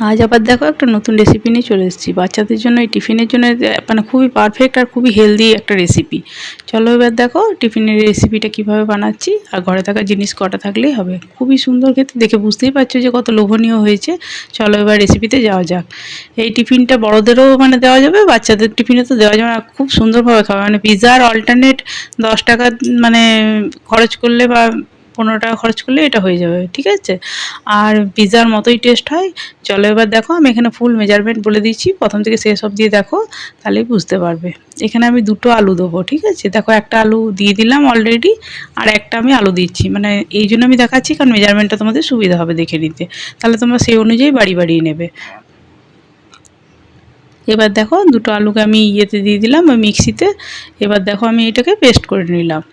আজ আবার দেখো একটা নতুন রেসিপি নিয়ে চলে এসেছি বাচ্চাদের জন্য। এই টিফিনের জন্য মানে খুবই পারফেক্ট আর খুবই হেলদি একটা রেসিপি। চলো এবার দেখো টিফিনের রেসিপিটা কিভাবে বানাচ্ছি। আর ঘরে থাকা জিনিস কটা থাকলেই হবে। খুবই সুন্দর খেতে, দেখে বুঝতেই পারছো যে কত লোভনীয় হয়েছে। চলো এবার রেসিপিতে যাওয়া যাক। এই টিফিনটা বড়দেরও মানে দেওয়া যাবে, বাচ্চাদের টিফিনে তো দেওয়া যাবে না, খুব সুন্দরভাবে খাওয়া মানে পিৎজার অল্টারনেট 10 টাকা মানে খরচ করলে বা 15 টাকা খরচ করলে এটা হয়ে যাবে, ঠিক আছে। আর পিৎজার মতোই টেস্ট হয়। চলো এবার দেখো, আমি এখানে ফুল মেজারমেন্ট বলে দিচ্ছি, প্রথম থেকে শেষ অবধি দেখো, তাহলেই বুঝতে পারবে। এখানে আমি 2টো আলু দেবো, ঠিক আছে। দেখো একটা আলু দিয়ে দিলাম অলরেডি, আর একটা আমি আলু দিচ্ছি, মানে এই জন্য আমি দেখাচ্ছি কারণ মেজারমেন্টটা তোমাদের সুবিধা হবে দেখে নিতে, তাহলে তোমরা সেই অনুযায়ী বাড়িয়ে নেবে। এবার দেখো 2টো আলুকে আমি ইয়েতে দিয়ে দিলাম ওই মিক্সিতে। এবার দেখো আমি এটাকে পেস্ট করে নিলাম।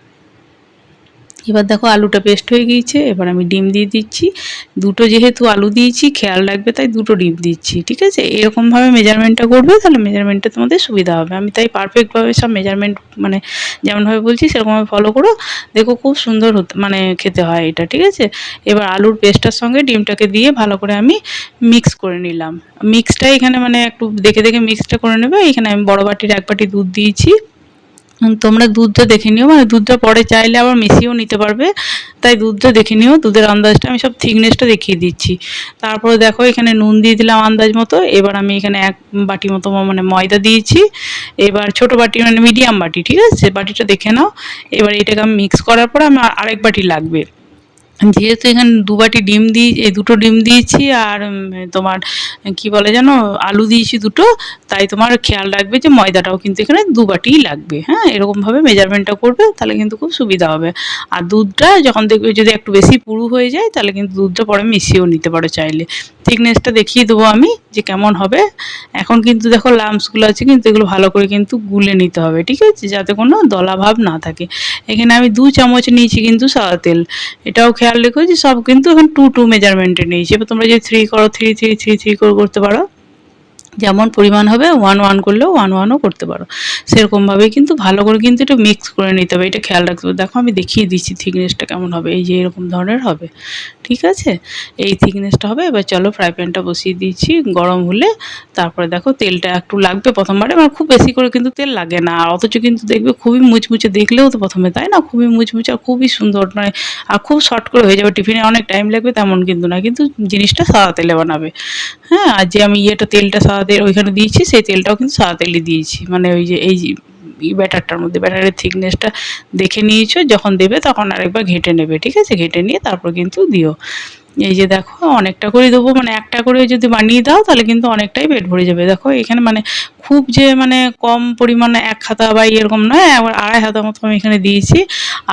এবার দেখো আলুটা পেস্ট হয়ে গিয়েছে। এবার আমি ডিম দিয়ে দিচ্ছি। 2টো যেহেতু আলু দিয়েছি খেয়াল রাখবে, তাই 2টো ডিম দিচ্ছি, ঠিক আছে। এরকমভাবে মেজারমেন্টটা করবে, তাহলে মেজারমেন্টটা তোমাদের সুবিধা হবে। আমি তাই পারফেক্টভাবে সব মেজারমেন্ট মানে যেমনভাবে বলছি সেরকমভাবে ফলো করো। দেখো খুব সুন্দর হতে মানে খেতে হয় এটা, ঠিক আছে। এবার আলুর পেস্টটার সঙ্গে ডিমটাকে দিয়ে ভালো করে আমি মিক্স করে নিলাম। মিক্সটা এখানে মানে একটু দেখে দেখে মিক্সটা করে নেবে। এখানে আমি বড় বাটির 1 বাটি দুধ দিয়েছি। তোমরা দুধটা দেখে নিও, মানে দুধটা পরে চাইলে আবার মিশিয়েও নিতে পারবে, তাই দুধটা দেখে নিও। দুধের আন্দাজটা আমি সব থিকনেসটা দেখিয়ে দিচ্ছি। তারপরে দেখো এখানে নুন দিয়ে দিলাম আন্দাজ মতো। এবার আমি এখানে 1 বাটি মতো মানে ময়দা দিয়েছি। এবার ছোট বাটি মানে মিডিয়াম বাটি, ঠিক আছে, বাটিটা দেখে নাও। এবার এটাকে আমি মিক্স করার পর আমার আরেক বাটি লাগবে। যেহেতু এখানে 2 বাটি ডিম এই 2টো ডিম দিয়েছি, আর তোমার কি বলে যেন আলু দিয়েছি 2টো, তাই তোমার খেয়াল রাখবে যে ময়দাটাও কিন্তু এখানে 2 বাটিই লাগবে। হ্যাঁ, এরকমভাবে মেজারমেন্টটা করবে, তাহলে কিন্তু খুব সুবিধা হবে। আর দুধটা যখন দেখবে যদি একটু বেশি পুরু হয়ে যায়, তাহলে কিন্তু দুধটা পরে মিশিয়েও নিতে পারো চাইলে। থিকনেসটা দেখিয়ে দেবো আমি যে কেমন হবে। এখন কিন্তু দেখো লাম্পসগুলো আছে, কিন্তু এগুলো ভালো করে কিন্তু গুলে নিতে হবে, ঠিক আছে, যাতে কোনো দলা ভাব না থাকে। এখানে আমি 2 চামচ নিয়েছি কিন্তু সাদা তেল। এটাও খেয়াল রেখো যে সব কিন্তু এখন 2 মেজারমেন্টে নিয়েছি। এবার তোমরা যদি 3 করো 3 করে করতে পারো। যেমন পরিমাণ হবে 1 করলেও 1ও করতে পারো। সেরকমভাবেই কিন্তু ভালো করে কিন্তু এটা মিক্স করে নিতে হবে, এটা খেয়াল রাখতে হবে। দেখো আমি দেখিয়ে দিচ্ছি থিকনেসটা কেমন হবে, এই যে এরকম ধরনের হবে, ঠিক আছে। এই থিকনেসটা হবে। এবার চলো ফ্রাই প্যানটা বসিয়ে দিয়েছি, গরম হলে তারপরে দেখো তেলটা একটু লাগবে প্রথমবারে, মানে খুব বেশি করে কিন্তু তেল লাগে না। আর অথচ কিন্তু দেখবে খুবই মুচমুচে, দেখলেও তো প্রথমে তাই না, খুবই মুচমুচে আর খুবই সুন্দর, মানে আর খুব শর্ট করে হয়ে যাবে। টিফিনে অনেক টাইম লাগবে তেমন কিন্তু না, কিন্তু জিনিসটা সাদা তেলে বানাবে। হ্যাঁ, আর যে আমি তেলটা সাদা তেল ওইখানে দিয়েছি, সেই তেলটাও কিন্তু সাদা তেলই দিয়েছি, মানে ওই যে এই ব্যাটারটার মধ্যে ব্যাটারের থিকনেসটা দেখে নিয়েছো, যখন দেবে তখন আরেকবার ঘেঁটে নেবে, ঠিক আছে। ঘেঁটে নিয়ে তারপর কিন্তু দিও। এই যে দেখো অনেকটা করে দেবো, মানে একটা করে যদি বানিয়ে দাও তাহলে কিন্তু অনেকটাই পেট ভরে যাবে। দেখো এখানে মানে খুব যে মানে কম পরিমাণে 1 হাতা বা এরকম নয়, আবার 2.5 হাতা মতো আমি এখানে দিয়েছি।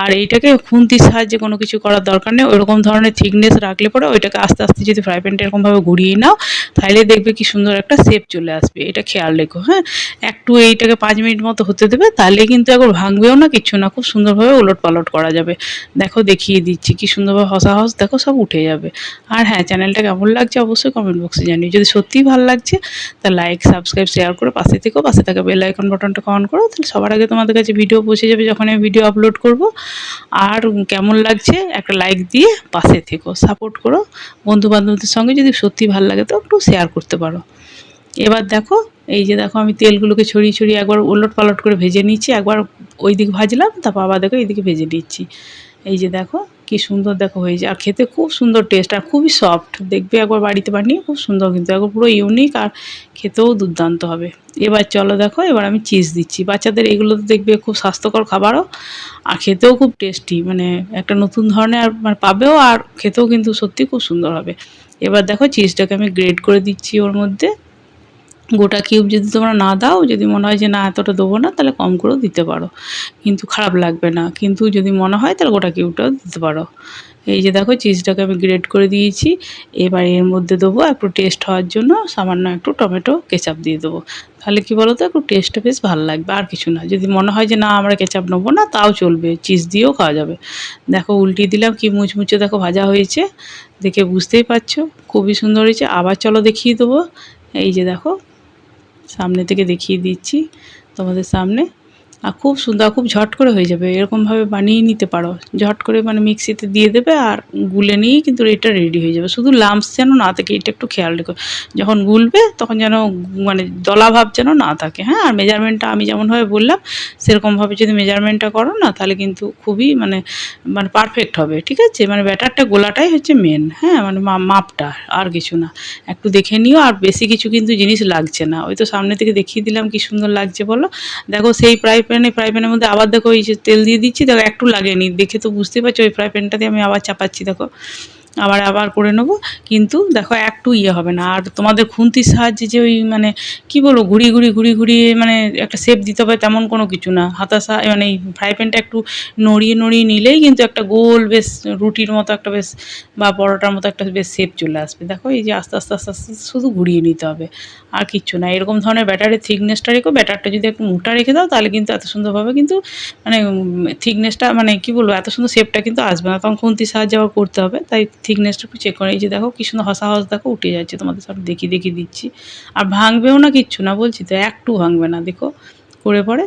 আর এইটাকে খুন্তির সাহায্যে কোনো কিছু করার দরকার নেই, ওইরকম ধরনের থিকনেস রাখলে পরে ওইটাকে আস্তে আস্তে যদি ফ্রাই প্যানটা এরকমভাবে ঘুরিয়ে নাও, তাহলে দেখবে কি সুন্দর একটা শেপ চলে আসবে। এটা খেয়াল রেখো, হ্যাঁ। একটু এইটাকে 5 মিনিট মতো হতে দেবে, তাহলে কিন্তু একবার ভাঙবেও না, কিচ্ছু না, খুব সুন্দরভাবে ওলট পালট করা যাবে। দেখো দেখিয়ে দিচ্ছি কি সুন্দরভাবে হস দেখো সব উঠে যাবে। আর হ্যাঁ, চ্যানেলটা কেমন লাগছে অবশ্যই কমেন্ট বক্সে জানিও। যদি সত্যিই ভালো লাগছে তা লাইক সাবস্ক্রাইব শেয়ার করে পাশে থেকো, পাশে থাকা বেল আইকন বাটনটাকে অন করো, তাহলে সবার আগে তোমাদের কাছে ভিডিও পৌঁছে যাবে যখন আমি ভিডিও আপলোড করব। আর কেমন লাগছে একটা লাইক দিয়ে পাশে থেকো, সাপোর্ট করো। বন্ধু বান্ধবদের সঙ্গে যদি সত্যি ভালো লাগে তো একটু শেয়ার করতে পারো। এবার দেখো, এই যে দেখো আমি তেলগুলোকে ছড়িয়ে ছড়িয়ে একবার ওলট পালট করে ভেজে নিচ্ছি, একবার ওই দিক ভাজলাম, তারপর আবার দেখো এইদিকে ভেজে নিচ্ছি। এই যে দেখো কি সুন্দর দেখো হয়েছে, আর খেতে খুব সুন্দর টেস্ট আর খুবই সফট। দেখবে একবার বাড়িতে বানিয়ে, খুব সুন্দর কিন্তু একবার পুরো ইউনিক, আর খেতেও দুর্দান্ত হবে। এবার চলো দেখো, এবার আমি চিজ দিচ্ছি। বাচ্চাদের এগুলো তো দেখবে খুব স্বাস্থ্যকর খাবারও, আর খেতেও খুব টেস্টি, মানে একটা নতুন ধরনের আর মানে পাবেও, আর খেতেও কিন্তু সত্যি খুব সুন্দর হবে। এবার দেখো চিজটাকে আমি গ্রেড করে দিচ্ছি ওর মধ্যে। গোটা কিউব যদি তোমরা না দাও, যদি মনে হয় যে না এতটা দেবো না, তাহলে কম করেও দিতে পারো, কিন্তু খারাপ লাগবে না। কিন্তু যদি মনে হয় তাহলে গোটা কিউবটাও দিতে পারো। এই যে দেখো চিজটাকে আমি গ্রেট করে দিয়েছি। এবার এর মধ্যে দেবো একটু টেস্ট হওয়ার জন্য সামান্য একটু টমেটো কেচাপ দিয়ে দেবো। তাহলে কি বলো তো, একটু টেস্টটা বেশ ভালো লাগবে, আর কিছু না। যদি মনে হয় যে না আমরা কেচাপ নেবো না, তাও চলবে, চিজ দিয়েও খাওয়া যাবে। দেখো উল্টিয়ে দিলাম, কি মুচমুচে দেখো ভাজা হয়েছে, দেখে বুঝতেই পারছো খুবই সুন্দর হয়েছে। আবার চলো দেখিয়ে দেবো। এই যে দেখো সামনে থেকে দেখিয়ে দিচ্ছি তোমাদের সামনে। আর খুব সুন্দর, খুব ঝট করে হয়ে যাবে। এরকমভাবে বানিয়ে নিতে পারো, ঝট করে মানে মিক্সিতে দিয়ে দেবে আর গুলে নিয়েই কিন্তু এটা রেডি হয়ে যাবে। শুধু লাম্পস যেন না থাকে এটা একটু খেয়াল রেখো, যখন গুলবে তখন যেন মানে দলা ভাব যেন না থাকে। হ্যাঁ, আর মেজারমেন্টটা আমি যেমনভাবে বললাম সেরকমভাবে যদি মেজারমেন্টটা করো না, তাহলে কিন্তু খুবই মানে মানে পারফেক্ট হবে। ঠিক আছে, মানে ব্যাটারটা গোলাটাই হচ্ছে মেন। হ্যাঁ, মানে মাপটা, আর কিছু না। একটু দেখে নিও, আর বেশি কিছু কিন্তু জিনিস লাগছে না। ওই তো সামনে থেকে দেখিয়ে দিলাম কি সুন্দর লাগছে বলো। দেখো সেই ফ্রাই প্যানের মধ্যে আবার দেখো এই যে তেল দিয়ে দিচ্ছি, দেখো একটু লাগেনি, দেখে তো বুঝতে পারছো। ওই ফ্রাই প্যানটা দিয়ে আমি আবার চাপাচ্ছি, দেখো আবার করে নেবো। কিন্তু দেখো একটু হবে না। আর তোমাদের খুন্তির সাহায্যে যে ওই মানে কি বলবো ঘুরিয়ে মানে একটা শেপ দিতে হবে তেমন কোনো কিছু না। হাতার মানে এই ফ্রাই প্যানটা একটু নড়িয়ে নিলেই কিন্তু একটা গোল বেশ রুটির মতো একটা বেশ বা পরোটার মতো একটা বেশ শেপ চলে আসবে। দেখো এই যে আস্তে শুধু ঘুরিয়ে নিতে হবে, আর কিচ্ছু না। এরকম ধরনের ব্যাটারের থিকনেসটা রেখো। ব্যাটারটা যদি একটু মোটা রেখে দাও তাহলে কিন্তু এত সুন্দরভাবে কিন্তু মানে থিকনেসটা মানে কি বলবো এত সুন্দর শেপটা কিন্তু আসবে না, তখন খুন্তির সাহায্যে আবার করতে হবে। তাই থিকনেসটা একটু চেক করে। এই যে দেখো কি সুন্দর হস দেখো উঠে যাচ্ছে, তোমাদের সব দেখিয়ে দিচ্ছি। আর ভাঙবেও না, কিচ্ছু না, বলছি তো একটু ভাঙবে না, দেখো করে পরে।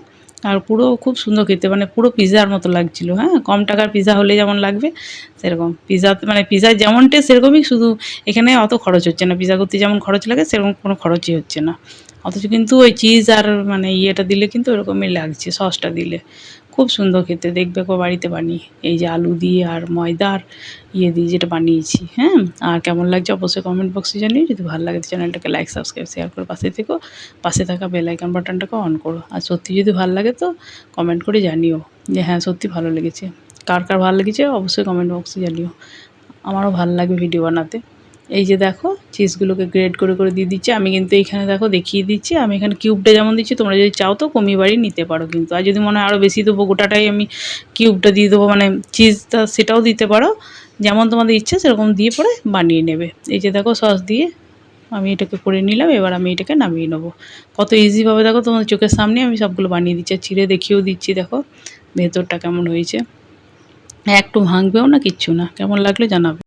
আর পুরো খুব সুন্দর খেতে, মানে পুরো পিৎজার মতো লাগছিল। হ্যাঁ, কম টাকার পিৎজা হলে যেমন লাগবে সেরকম পিৎজাতে মানে পিৎজার যেমন টেস্ট সেরকমই, শুধু এখানে অত খরচ হচ্ছে না। পিৎজা করতে যেমন খরচ লাগে সেরকম কোনো খরচই হচ্ছে না। অথচ কিন্তু ওই চিজ আর মানে ইয়েটা দিলে কিন্তু ওরকমই লাগছে, সসটা দিলে খুব সুন্দর খেতে। দেখবে কো বাড়িতে বানিয়ে, এই যে আলু দিয়ে আর ময়দা আর ইয়ে দিয়ে যেটা বানিয়েছি। হ্যাঁ, আর কেমন লাগছে অবশ্যই কমেন্ট বক্সে জানিয়ে। যদি ভালো লাগে তো চ্যানেলটাকে লাইক সাবস্ক্রাইব শেয়ার করে পাশে থেকো, পাশে থাকা বেল আইকন বাটনটাকে অন করো। আর সত্যি যদি ভালো লাগে তো কমেন্ট করে জানিও যে হ্যাঁ সত্যি ভালো লেগেছে। কার ভালো লেগেছে অবশ্যই কমেন্ট বক্সে জানিও, আমারও ভালো লাগবে ভিডিও বানাতে। এই যে দেখো চিজগুলোকে গ্রেড করে দিয়ে দিচ্ছি। আমি কিন্তু এইখানে দেখো দেখিয়ে দিচ্ছি, আমি এখানে কিউবটা যেমন দিচ্ছি, তোমরা যদি চাও তো কমিয়ে বাড়িয়ে নিতে পারো কিন্তু। আর যদি মনে হয় আরও বেশি দেবো, গোটাটাই আমি কিউবটা দিয়ে দেবো মানে চিজটা, সেটাও দিতে পারো। যেমন তোমাদের ইচ্ছা সেরকম দিয়ে পরে বানিয়ে নেবে। এই যে দেখো সস দিয়ে আমি এটাকে করে নিলাম, এবার আমি এটাকে নামিয়ে নেবো। কত ইজিভাবে দেখো তোমাদের চোখের সামনে আমি সবগুলো বানিয়ে দিচ্ছি, আর চিড়ে দেখিয়েও দিচ্ছি। দেখো ভেতরটা কেমন হয়েছে, একটু ভাঙবেও না, কিচ্ছু না। কেমন লাগলে জানাবে।